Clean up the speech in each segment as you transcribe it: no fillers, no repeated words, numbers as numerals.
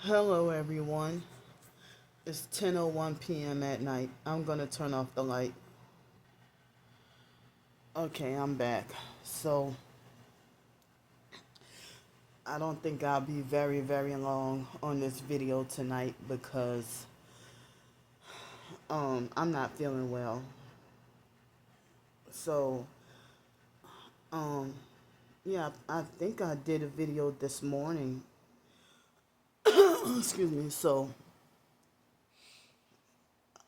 Hello, everyone. It's 10:01 p.m. at night. I'm gonna turn off the light. Okay, I'm back. So, I don't think I'll be very, very long on this video tonight because I'm not feeling well. So, um, yeah, I think I did a video this morning. Excuse me. So,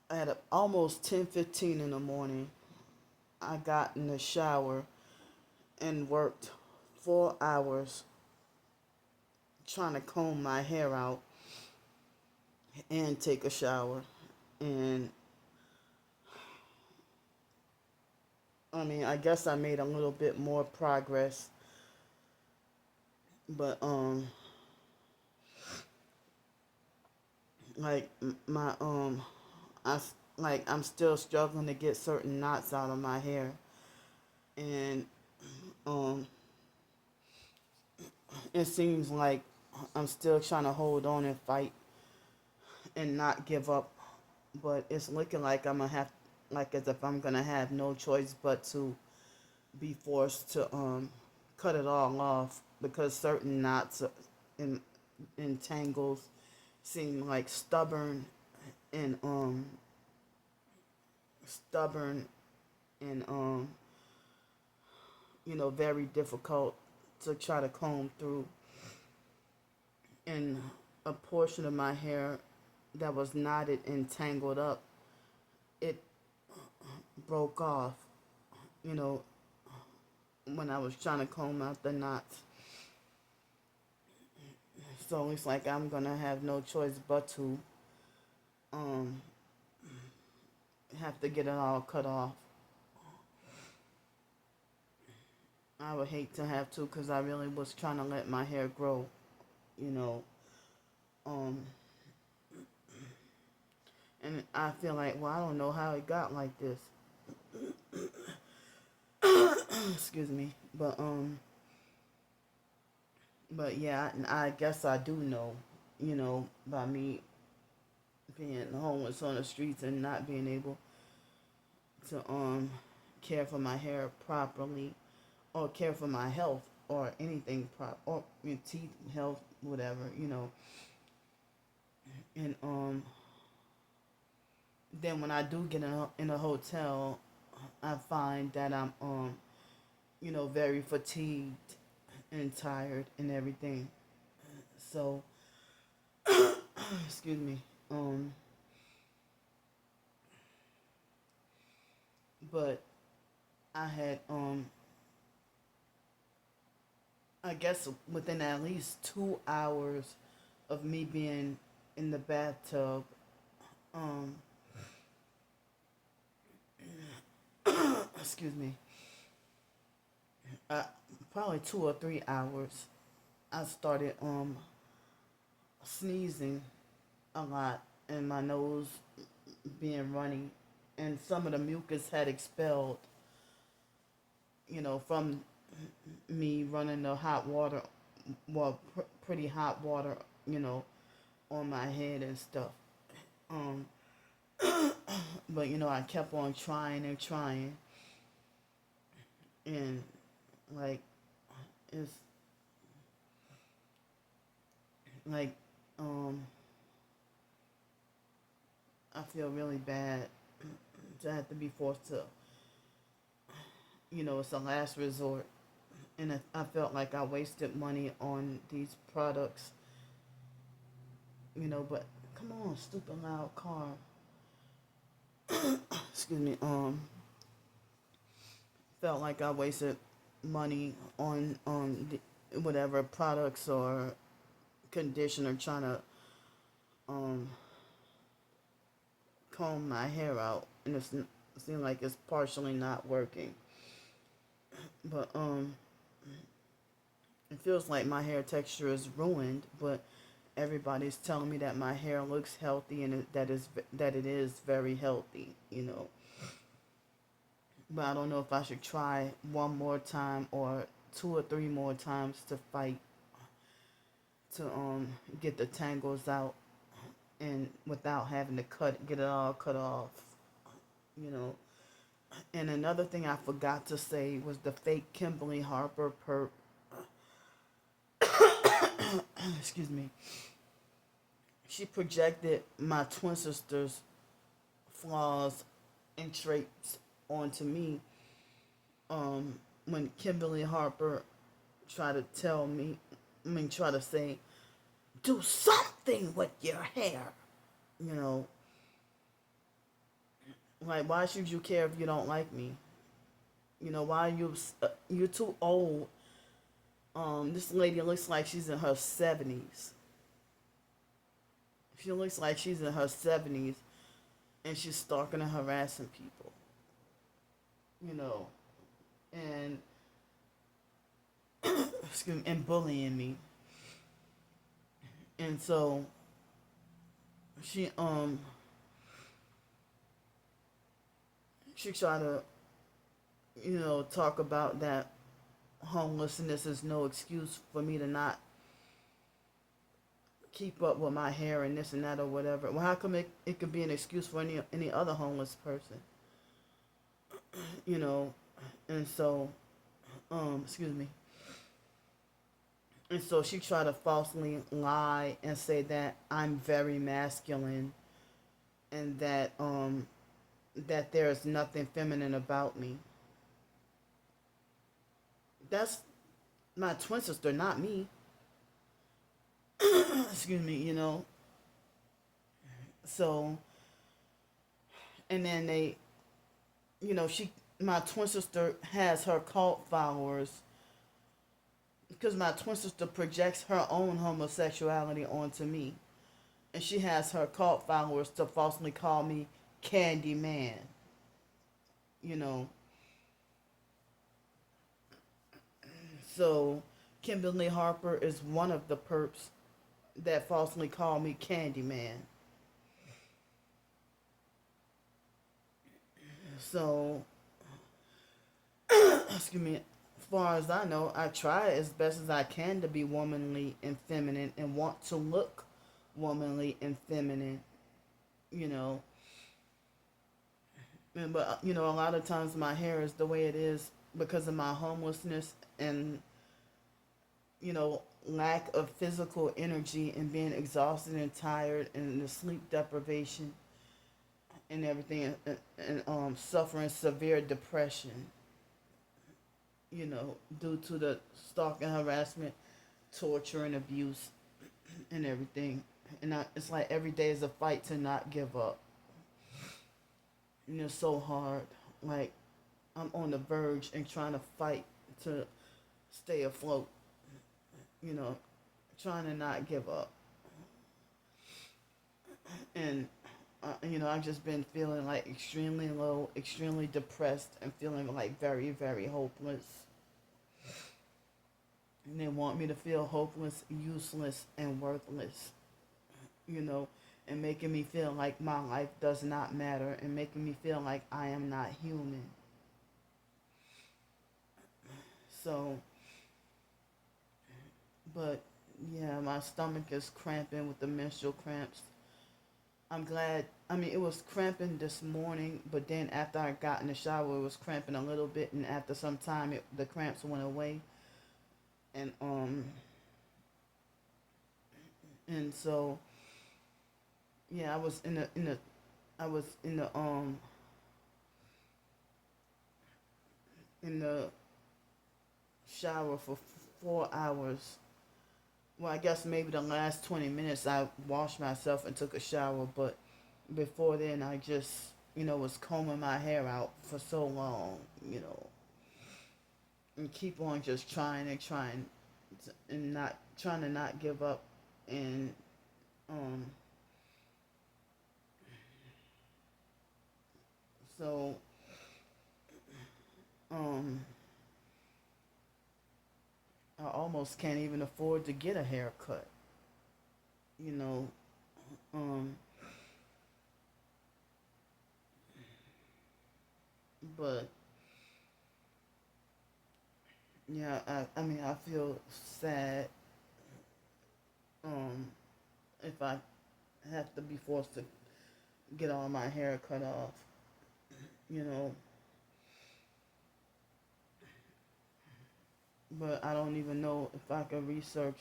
at almost 10:15 in the morning, I got in the shower and worked 4 hours trying to comb my hair out and take a shower. And I mean, I guess I made a little bit more progress, but like my I'm still struggling to get certain knots out of my hair, and um it seems like I'm still trying to hold on and fight and not give up, but it's looking like I'm gonna have like as if I'm gonna have no choice but to be forced to cut it all off because certain knots and tangles seem like and stubborn and very difficult to try to comb through, and a portion of my hair that was knotted and tangled up, it broke off, you know, when I was trying to comb out the knots. So it's like I'm gonna have no choice but to um have to get it all cut off. I would hate to have to because I really was trying to let my hair grow, you know. Um, and I feel like, well, I don't know how it got like this. Excuse me, but yeah, I guess I do know, by me being homeless on the streets and not being able to care for my hair properly or care for my health or anything or your teeth health, whatever, and then when I do get in a hotel, I find that I'm very fatigued and tired and everything. So excuse me. But I had I guess within at least 2 hours of me being in the bathtub, um excuse me, uh, probably 2 or 3 hours, I started sneezing a lot and my nose being runny, and some of the mucus had expelled, from me running the hot water, well, pretty hot water, on my head and stuff. Um, but I kept on trying and trying, and like it's like I feel really bad to have to be forced to, it's a last resort, and I felt like I wasted money on these products, but come on, stupid loud car. Excuse me. Felt like I wasted money on whatever products or conditioner trying to um comb my hair out, and it seems like it's partially not working. But it feels like my hair texture is ruined, but everybody's telling me that my hair looks healthy and that it is very healthy, But I don't know if I should try one more time or two or three more times to fight to get the tangles out and without having to get it all cut off, you know. And another thing I forgot to say was the fake Kimberly Harper perp. Excuse me. She projected my twin sister's flaws and traits onto me. When Kimberly Harper tried to try to say, do something with your hair. You know, like, why should you care if you don't like me? You know, why you're too old. This lady looks like she's in her 70s. She looks like she's in her 70s and she's stalking and harassing people. You know, and excuse me, and bullying me. And so she she tried to, talk about that homelessness is no excuse for me to not keep up with my hair and this and that or whatever. Well, how come it could be an excuse for any other homeless person? You know, and so, excuse me. And so she tried to falsely lie and say that I'm very masculine and that there is nothing feminine about me. That's my twin sister, not me. Excuse me, So, and then my twin sister has her cult followers because my twin sister projects her own homosexuality onto me. And she has her cult followers to falsely call me Candy Man. You know. So, Kimberly Harper is one of the perps that falsely call me Candy Man. So, excuse me, as far as I know, I try as best as I can to be womanly and feminine and want to look womanly and feminine, you know. But, a lot of times my hair is the way it is because of my homelessness and, lack of physical energy and being exhausted and tired and the sleep deprivation and everything and suffering severe depression, due to the stalking, harassment, torture, and abuse and everything. And it's like every day is a fight to not give up. And it's so hard. Like, I'm on the verge and trying to fight to stay afloat. Trying to not give up. And, I've just been feeling like extremely low, extremely depressed, and feeling like very, very hopeless. And they want me to feel hopeless, useless, and worthless. And making me feel like my life does not matter and making me feel like I am not human. So, but yeah, my stomach is cramping with the menstrual cramps. I'm glad, it was cramping this morning, but then after I got in the shower, it was cramping a little bit, and after some time, the cramps went away. And, and so, yeah, I was in the shower for 4 hours. Well, I guess maybe the last 20 minutes I washed myself and took a shower, but before then I just, was combing my hair out for so long, and keep on just trying and trying and not trying to not give up and um so um I almost can't even afford to get a haircut, you know. Um, but yeah, I feel sad if I have to be forced to get all my hair cut off, you know. But I don't even know if I could research,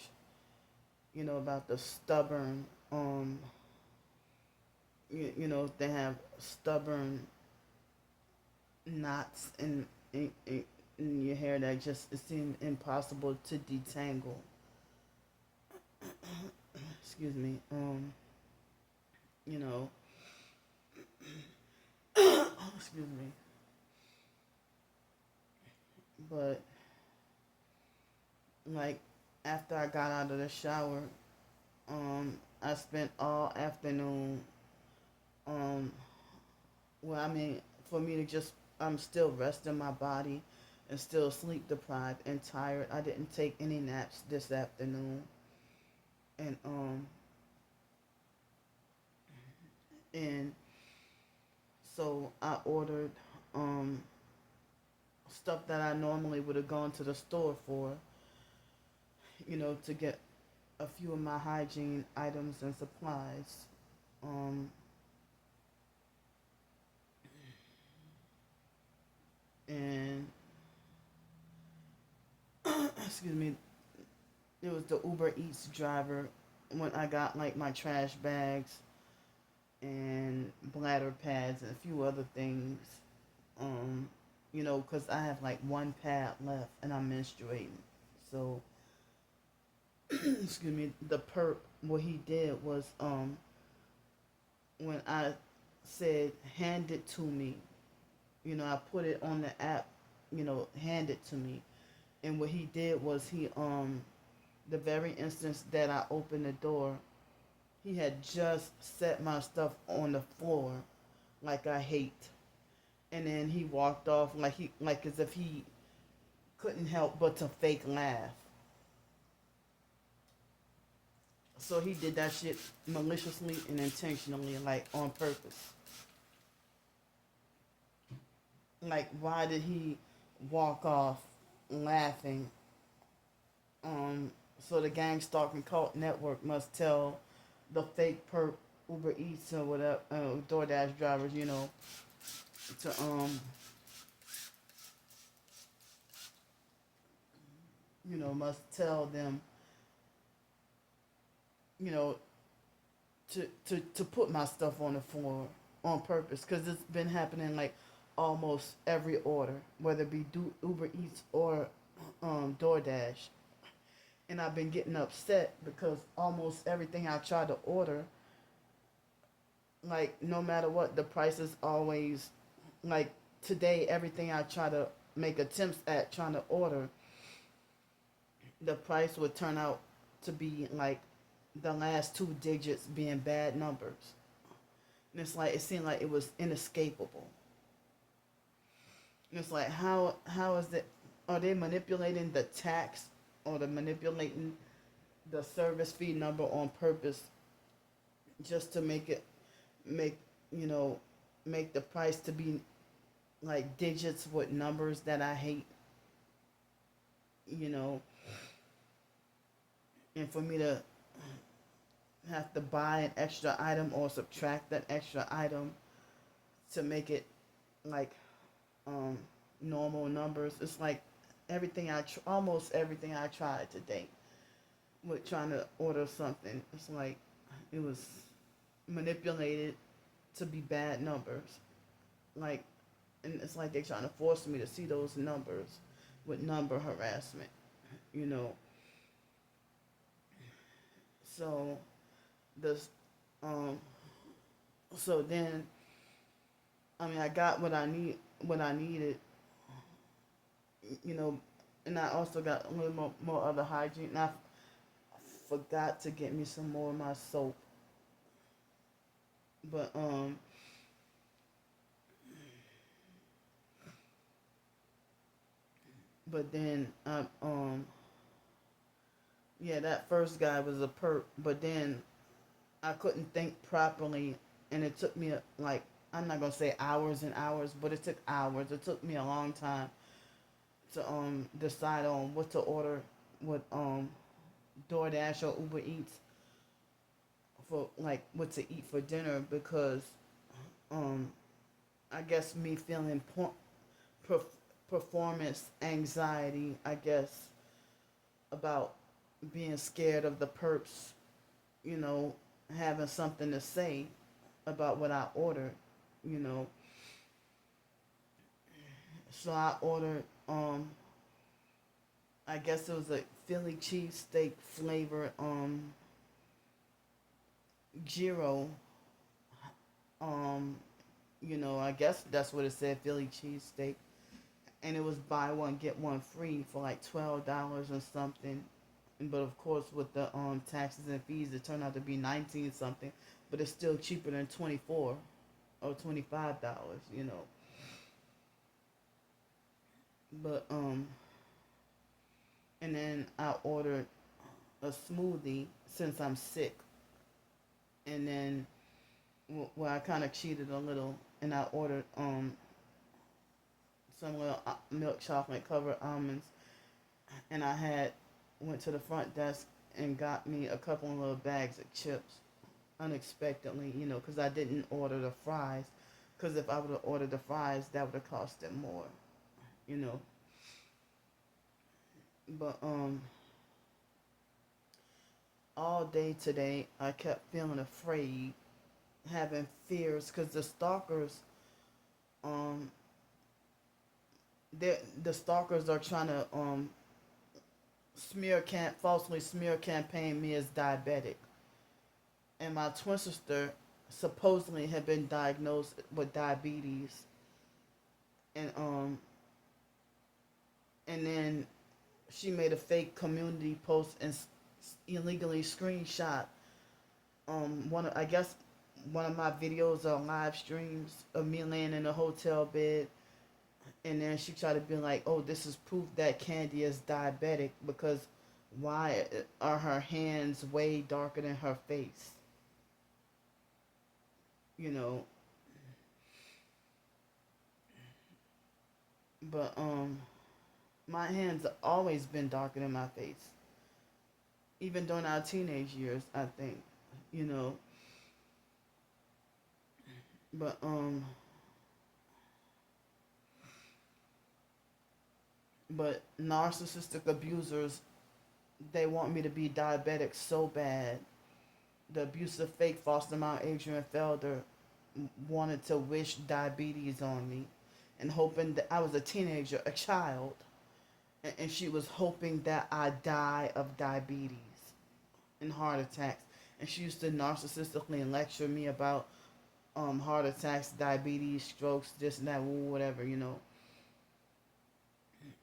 about the stubborn, if they have stubborn knots in your hair that just it seems impossible to detangle. Excuse me. You know, excuse me. But like after I got out of the shower, I spent all afternoon. Um, well, I mean, for me to just, I'm still resting my body and still sleep deprived and tired. I didn't take any naps this afternoon, and and so I ordered um stuff that I normally would have gone to the store for, to get a few of my hygiene items and supplies. Um, and excuse me, it was the Uber Eats driver when I got like my trash bags and bladder pads and a few other things. Um, because I have like one pad left and I'm menstruating. So, excuse me, the perp, what he did was, when I said, hand it to me, I put it on the app, hand it to me. And what he did was the very instance that I opened the door, he had just set my stuff on the floor like I hate. And then he walked off like as if he couldn't help but to fake laugh. So he did that shit maliciously and intentionally, like on purpose. Like why did he walk off laughing? So the gang stalking cult network must tell the fake perp Uber Eats or whatever DoorDash drivers, to must tell them, you know, to put my stuff on the floor on purpose because it's been happening like almost every order, whether it be Uber Eats or DoorDash. And I've been getting upset because almost everything I try to order, like no matter what, the price is always like today. Everything I try to make attempts at trying to order, the price would turn out to be like the last two digits being bad numbers. And it's like it seemed like it was inescapable. And it's like how is it? Are they manipulating the tax or the manipulating the service fee number on purpose just to make you know make the price to be like digits with numbers that I hate, you know, and for me to have to buy an extra item or subtract that extra item to make it like um normal numbers. It's like almost everything I tried today with trying to order something. It's like it was manipulated to be bad numbers. Like, and it's like they're trying to force me to see those numbers with number harassment, you know. So this, um, so then, I mean, I got what I needed, you know, and I also got a little more other hygiene. And I forgot to get me some more of my soap, but then yeah, that first guy was a perp, but then I couldn't think properly, and it took me like I'm not gonna say hours and hours, but it took hours. It took me a long time to decide on what to order with DoorDash or Uber Eats for like what to eat for dinner because um I guess me feeling perf- performance anxiety, I guess, about being scared of the perps, you know, having something to say about what I ordered, you know. So I ordered I guess it was a Philly cheesesteak flavored gyro. Um, I guess that's what it said, Philly cheesesteak. And it was buy one get one free for like $12 or something. But of course, with the taxes and fees, it turned out to be 19 something. But it's still cheaper than 24 or $25. But and then I ordered a smoothie since I'm sick, and then well, I kind of cheated a little, and I ordered some little milk chocolate covered almonds, and I had went to the front desk and got me a couple of little bags of chips unexpectedly, because I didn't order the fries. Because if I would have ordered the fries, that would have cost them more, you know. But all day today, I kept feeling afraid, having fears, because the stalkers, um, the stalkers are trying to falsely smear campaign me as diabetic, and my twin sister supposedly had been diagnosed with diabetes, and then she made a fake community post and illegally screenshot I guess one of my videos or live streams of me laying in a hotel bed, and then she tried to be like, "Oh, this is proof that Candy is diabetic because why are her hands way darker than her face?" You know, but my hands have always been darker than my face, even during our teenage years, I think. You know, but narcissistic abusers, they want me to be diabetic so bad. The abusive fake foster mom Adrian Felder wanted to wish diabetes on me, and hoping that I was a teenager, a child, and she was hoping that I die of diabetes and heart attacks. And she used to narcissistically lecture me about heart attacks, diabetes, strokes, this and that, whatever,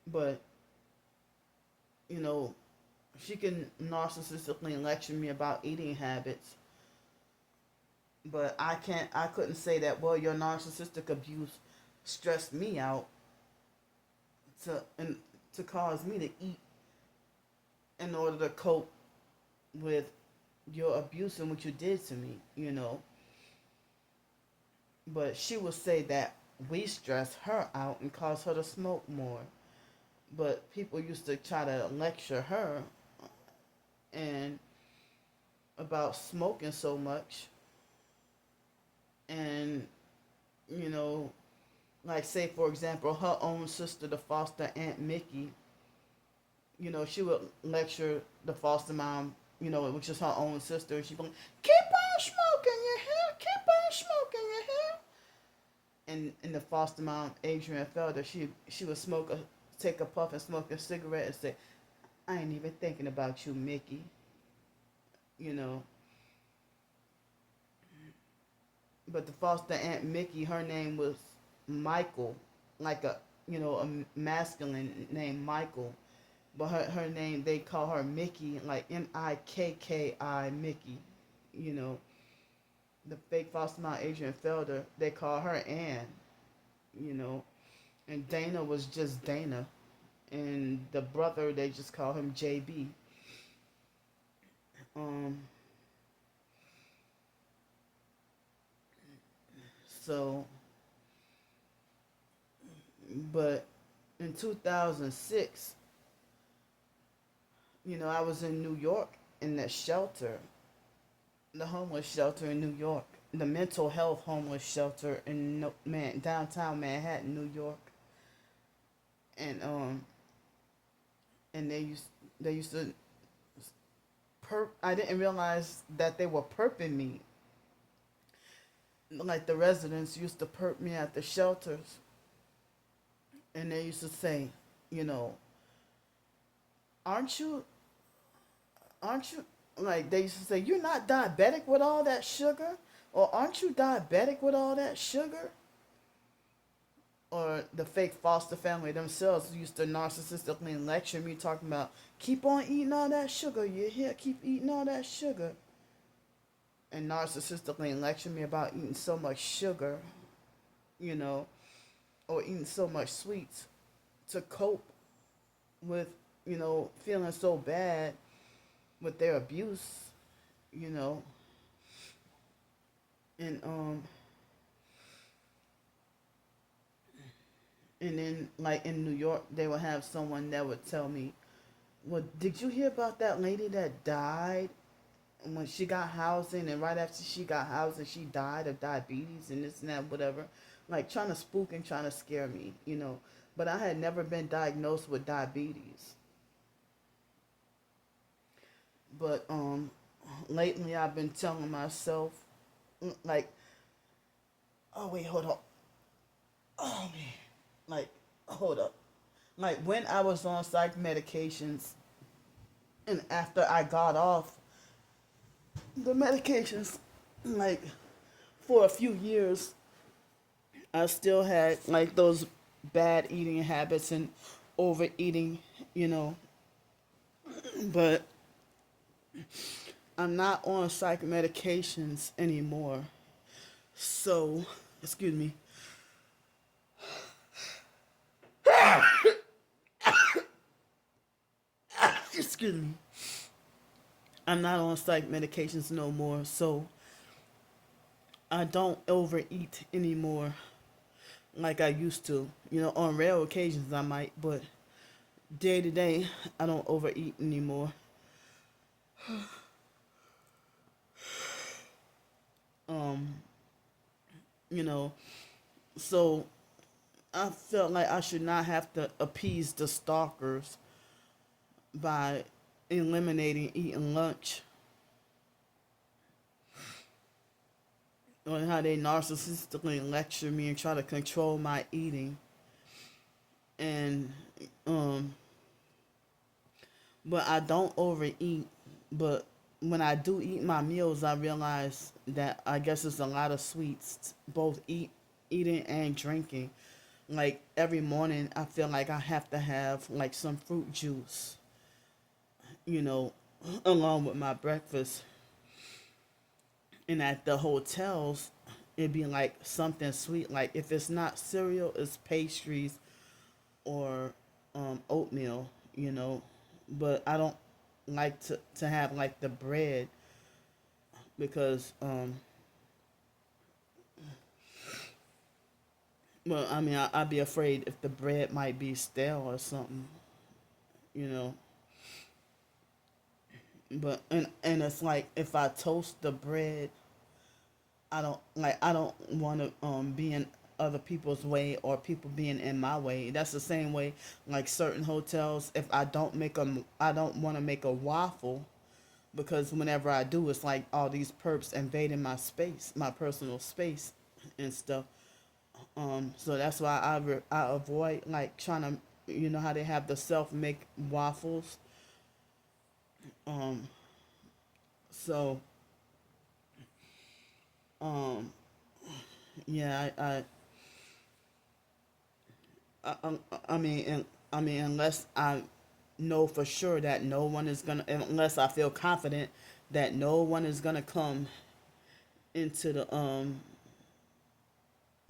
But you know, she can narcissistically lecture me about eating habits, but I couldn't say that, well, your narcissistic abuse stressed me out and to cause me to eat in order to cope with your abuse and what you did to me. But she would say that we stress her out and cause her to smoke more. But people used to try to lecture her and about smoking so much, and you know like, say for example, her own sister, the foster aunt Mickey, she would lecture the foster mom, which is her own sister. She'd be like, keep on smoking your hair, keep on smoking your hair. And the foster mom, Adrian Felder, she would take a puff and smoke a cigarette and say, I ain't even thinking about you, Mickey. You know. But the foster aunt Mickey, her name was Michael, like a masculine name, Michael. But her name, they call her Mickey, like Mikki, Mickey. You know, the fake foster mom, Adrian Felder, they call her Ann. You know, and Dana was just Dana, and the brother, they just call him JB. Um, so, but in 2006, I was in New York in that shelter. the homeless shelter in New York, the mental health homeless shelter in downtown Manhattan, New York, and they used to perp. I didn't realize that they were perping me. Like the residents used to perp me at the shelters, and they used to say, you know, aren't you, aren't you, like they used to say, you're not diabetic with all that sugar, or aren't you diabetic with all that sugar? Or the fake foster family themselves used to narcissistically lecture me, talking about keep on eating all that sugar. You hear? Keep eating all that sugar, and narcissistically lecture me about eating so much sugar, you know, or eating so much sweets to cope with, feeling so bad with their abuse, you know, and and then like in New York, they would have someone that would tell me, "Well, did you hear about that lady that died when she got housing, and right after she got housing, she died of diabetes and this and that, whatever," like trying to spook and trying to scare me, you know. But I had never been diagnosed with diabetes. But lately I've been telling myself, like, oh wait, hold on, oh man, like, hold up, like when I was on psych medications, and after I got off the medications, like for a few years, I still had like those bad eating habits and overeating, you know. But I'm not on psych medications anymore. So, excuse me. Excuse me. I'm not on psych medications no more. So, I don't overeat anymore like I used to. You know, on rare occasions I might, but day to day, I don't overeat anymore. Um, you know, so I felt like I should not have to appease the stalkers by eliminating eating lunch, or how they narcissistically lecture me and try to control my eating. And um but I don't overeat. But when I do eat my meals, I realize that I guess it's a lot of sweets, both eating and drinking. Like every morning I feel like I have to have like some fruit juice, you know, along with my breakfast. And at the hotels, it'd be like something sweet. Like if it's not cereal, it's pastries or oatmeal, you know. But I don't like to have like the bread because well, I mean, I'd be afraid if the bread might be stale or something, you know. But and it's like if I toast the bread, I don't want to be in other people's way or people being in my way. That's the same way like certain hotels. If I don't want to make a waffle because whenever I do, it's like all these perps invading my space, my personal space, and stuff. So that's why I avoid like trying to, you know how they have the self make waffles. Um, so um, yeah, I mean, I mean, unless I know for sure that no one is gonna, unless I feel confident that no one is gonna come into the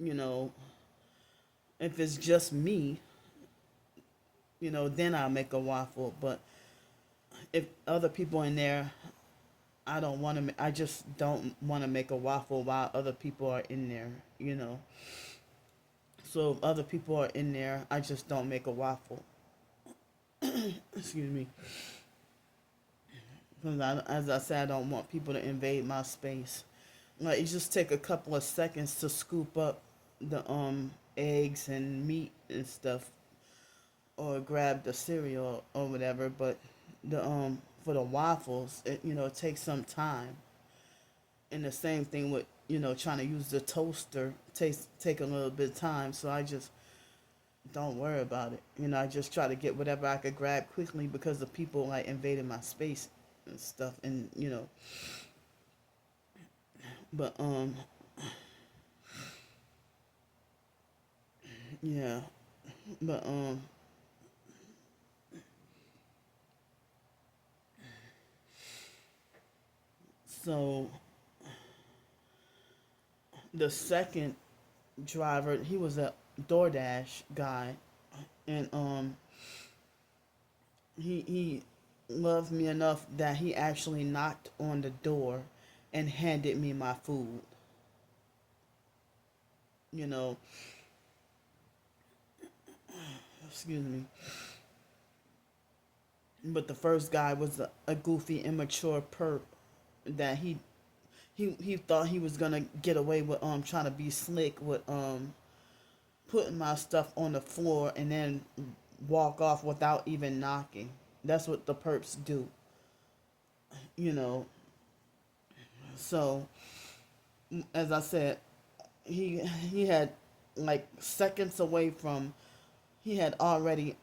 you know, if it's just me, you know, then I'll make a waffle. But if other people in there, I don't want to. I just don't want to make a waffle while other people are in there. You know. So if other people are in there, I just don't make a waffle. Excuse me. Because as I said, I don't want people to invade my space. Like, you just take a couple of seconds to scoop up the eggs and meat and stuff, or grab the cereal or whatever. But the for the waffles, it takes some time. And the same thing with trying to use the toaster takes take a little bit of time. So I just don't worry about it. I just try to get whatever I could grab quickly because the people like invaded my space and stuff. And but yeah, but so the second driver, he was a DoorDash guy, and he loved me enough that he actually knocked on the door and handed me my food. You know, excuse me. But the first guy was a goofy, immature perp that he thought he was gonna get away with trying to be slick with putting my stuff on the floor and then walk off without even knocking. That's what the perps do, you know. So as I said, he had like seconds away from he had already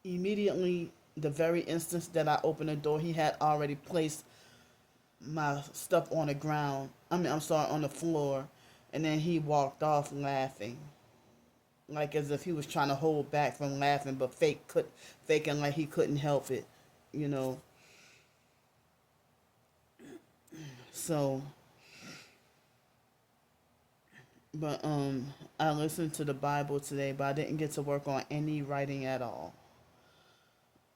immediately the very instance that I opened the door, he had already placed my stuff on the ground. I'm sorry, on the floor, and then he walked off laughing, like as if he was trying to hold back from laughing, but faking like he couldn't help it, you know. So, but I listened to the Bible today, but I didn't get to work on any writing at all,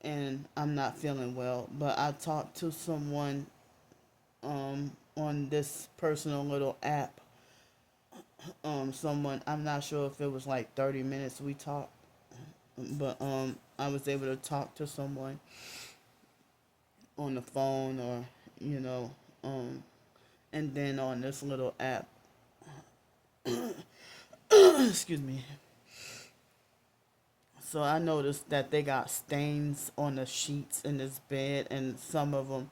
and I'm not feeling well. But I talked to someone on this personal little app. Someone, I'm not sure if it was like 30 minutes we talked, but I was able to talk to someone on the phone, or you know um and then on this little app. Excuse me. So I noticed that they got stains on the sheets in this bed, and some of them,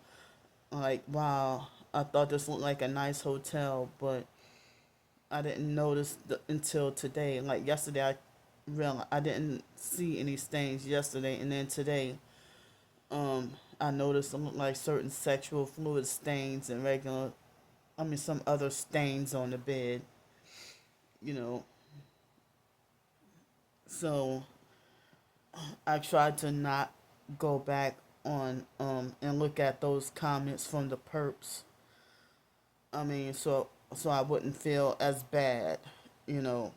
like, wow, I thought this looked like a nice hotel, but I didn't notice until today. Like yesterday, I didn't see any stains yesterday, and then today, I noticed some look like certain sexual fluid stains and some other stains on the bed. You know, so I tried to not go back on and look at those comments from the perps. So I wouldn't feel as bad, you know,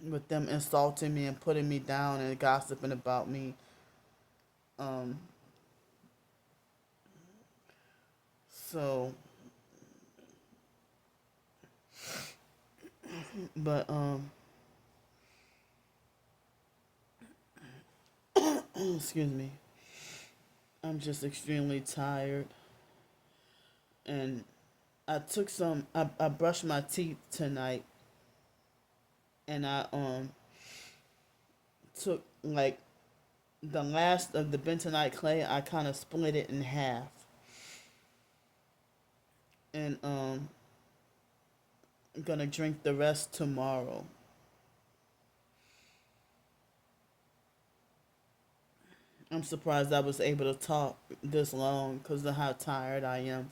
with them insulting me and putting me down and gossiping about me. Um, so, but excuse me. I'm just extremely tired, and I brushed my teeth tonight, and I took like the last of the bentonite clay. I kind of split it in half, and I'm gonna drink the rest tomorrow. I'm surprised I was able to talk this long because of how tired I am.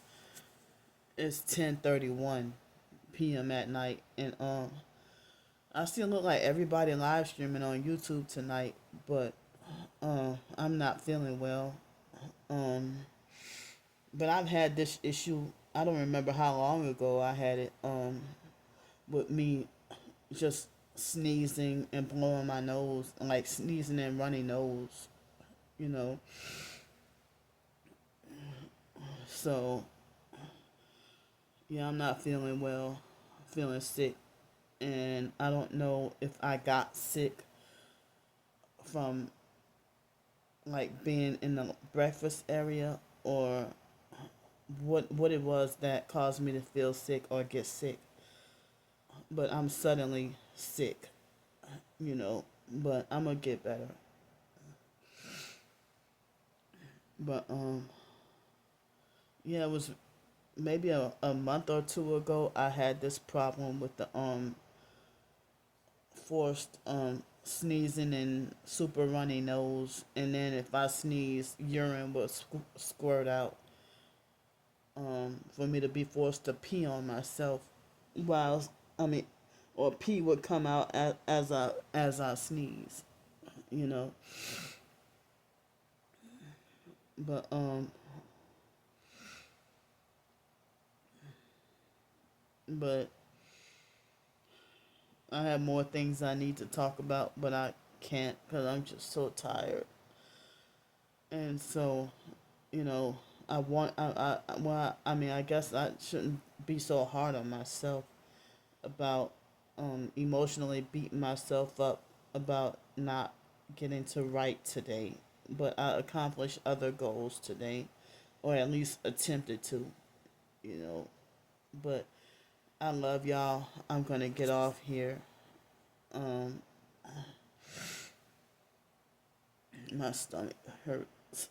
It's 10:31 p.m. at night, and I still look like everybody live streaming on YouTube tonight, but I'm not feeling well. Um, but I've had this issue. I don't remember how long ago I had it. With me just sneezing and blowing my nose, like sneezing and runny nose. You know, so yeah, I'm not feeling well. Feeling sick, and I don't know if I got sick from like being in the breakfast area, or what it was that caused me to feel sick or get sick. But I'm suddenly sick, you know. But I'm gonna get better. But yeah, it was maybe a month or two ago. I had this problem with the forced sneezing and super runny nose, and then if I sneeze, urine would squirt out. For me to be forced to pee on myself, while I mean, or pee would come out as I sneeze, you know. But but I have more things I need to talk about, but I can't because I'm just so tired. And so, you know, well, I mean, I guess I shouldn't be so hard on myself about emotionally beating myself up about not getting to write today. But I accomplished other goals today, or at least attempted to, you know. But I love y'all. I'm gonna get off here. Um, my stomach hurts.